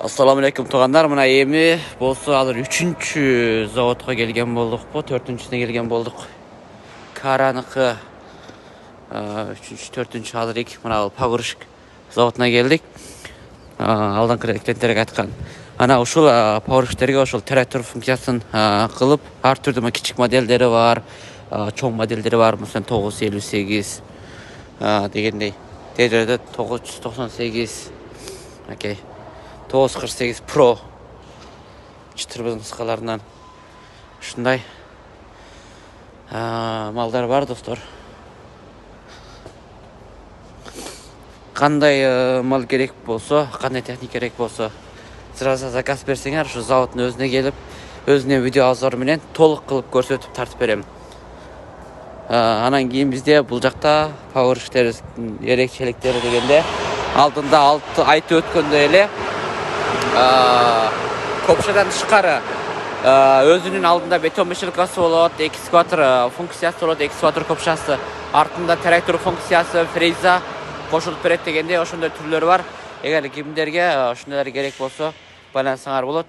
Assalamu alaikum tug'anlar. Mana endi bo'lsa hozir 3-zavodga kelgan bo'ldik. Bu 4-sine kelgan bo'ldik. Karaniki 3-4 hozir mana pog'irish zavodına keldik. Aldan klientlarga aytgan. Ana o'shul pog'irishlarga o'shul traktor funksiyasin qilib, har turli kichik modellari var, cho'ng modellari var. Masalan 958 degandek. Tejada 998. Okay. 948 Pro çıtır nusxalarından şunday mallar var dostlar. Qanday mal gerek bolsa, qanday texnik gerek bolsa, sırası zakaz bersenger şu zavodun özüne gelip, özüne video azar bilen to'liq qilib ko'rsatib tartib berem. Anan keyin bizde bu жақта power işleri erekçelikleri degende aldında 6 aytı ötkönde ele kopşadan çıkarı özünün aldında beton meşalikası olur, ekskavator funksiyası olur, ekskavator kopşası, артында traktör funksiyası, freza koşulup berет degende oşunday türleri var. Eğer kimlerge oşundalar gerek bolsa байланысыңар болот.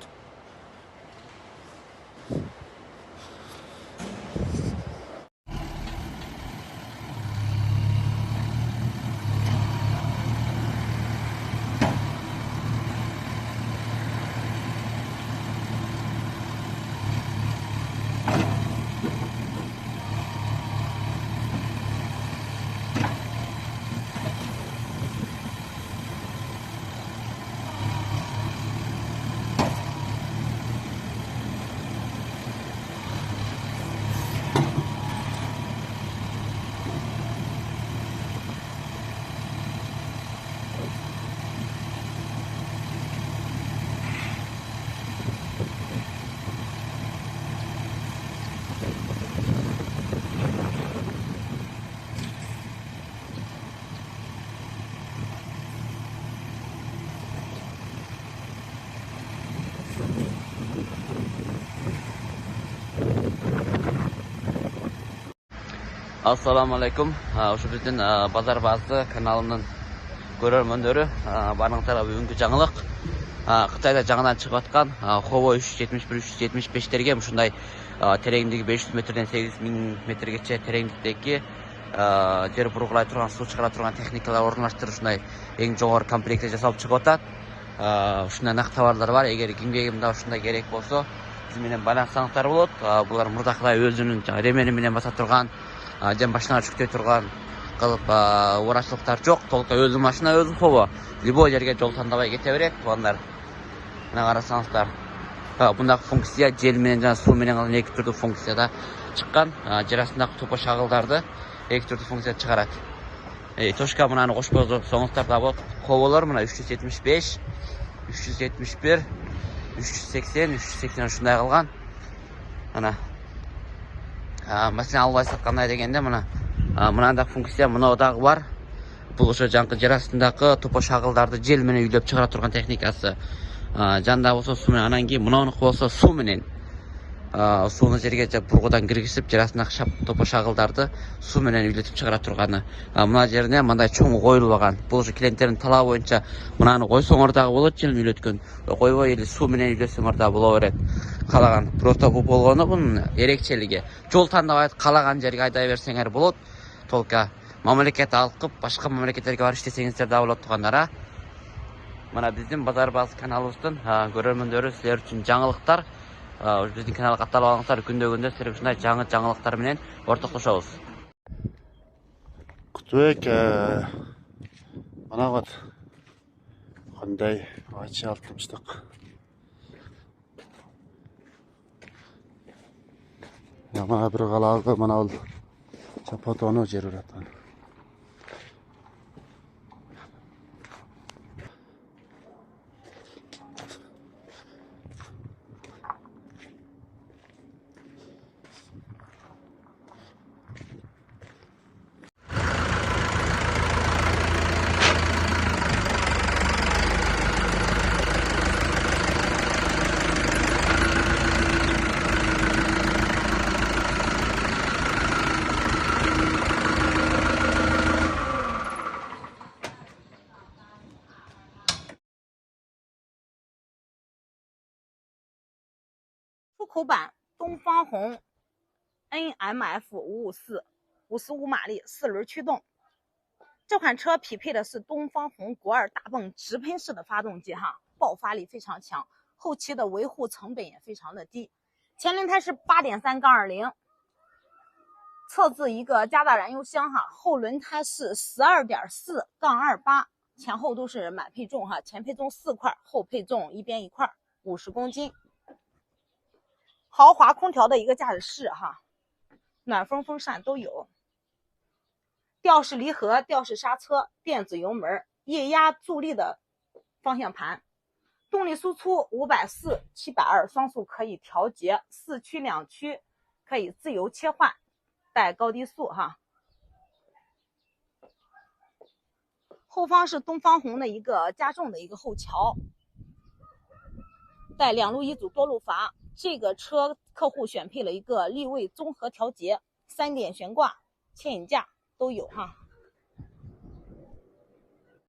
Assalamu alaikum. Şu bizden Bazar Bazı kanalının görürmöndörü. Barыңыздарга бүгүнкү жаңылык. Кытайда жаңадан чыгып аткан Howo 371-375-терге ушундай тереңдиги 500 метрден 8000 метргече тереңдиктеги жер бургулай турган, суу чыгара турган техникалар орунлаштырып ушундай эң жогору комплектте жасалып чыгып атат. Ушундай нак товарлар бар. Эгер кимге мында ушундай керек болсо, биз менен байланышсаңыздар болот. Булар мурдакыдай өзүнүн ремени менен баса турган, жан башына жүктөй турган кылып урачылыктар жок. Толук өзү машина, өзү Howo. Любой жерге жол тандабай кете берет. Булар мына карасаңыздар. Бундагы функция жел менен жана суу менен калган эки түрдүү функцияда чыккан. Жер астындагы топош агылдарды эки түрдүү функция чыгарат. Тошка мынаны кошпой соңуздар да болот. Howolor мына 375, 371, 380, 380 ушундай калган. Ана Masalan албайсыз кандай дегенде мынандай функция мынадагы бар. Бул ошо жаңкы жер астындагы топош агылдарды жел менен үйлөп чыгара турган техникасы. Жанда болсо суу менен, анан кийин мынаныкы болсо суу менен. Сууну жерге бургудан киргизип, жер астындагы шап топош агылдарды суу менен үйлөтүп чыгара турганы. Мына жерине мындай чоң коюлбаган. Бул ошо клиенттердин талабы боюнча мынаны койсоңор дагы болот, жел үйлөткөн. Койбой эле суу менен үйлөсөңөр дагы боло берет. Калаган. Просто бул болгону бунун эрекчелиги. Жол тандабай калаган жерге айдай берсеңер болот. Толка мамлекет алкып, башка мамлекеттерге барып иштесеңиздер да болот тугандар. Мына биздин Базар Баз каналыбыздын көрөрмөндөрү силер үчүн жаңылыктар. Биздин каналга катталып алыңыздар, күндө-күндө силер ушундай жаңы жаңылыктар менен ортоктошобуз. Кутбек мына вот кандай ачы алтымыштык. Мына бир калагы мына бул чапатону жер урат. 口版东方红 NMF 554，55马力，4轮驱动。这款车匹配的是东方红国2大泵直喷式的发动机哈，爆发力非常强，后期的维护成本也非常的低。前轮胎是 8.3-20， 侧置一个加大燃油箱哈，后轮胎是 12.4-28， 前后都是满配重哈，前配重4块，后配重一边1块，50公斤。豪华空调的一个驾驶室哈，暖风风扇都有。吊式离合、吊式刹车、电子油门、液压助力的方向盘，动力输出540、720双速可以调节，4驱2驱可以自由切换，带高低速哈。后方是东方红的一个加重的一个后桥，带2路1组多路阀。这个车客户选配了一个立位综合调节，3点悬挂、牵引架都有哈。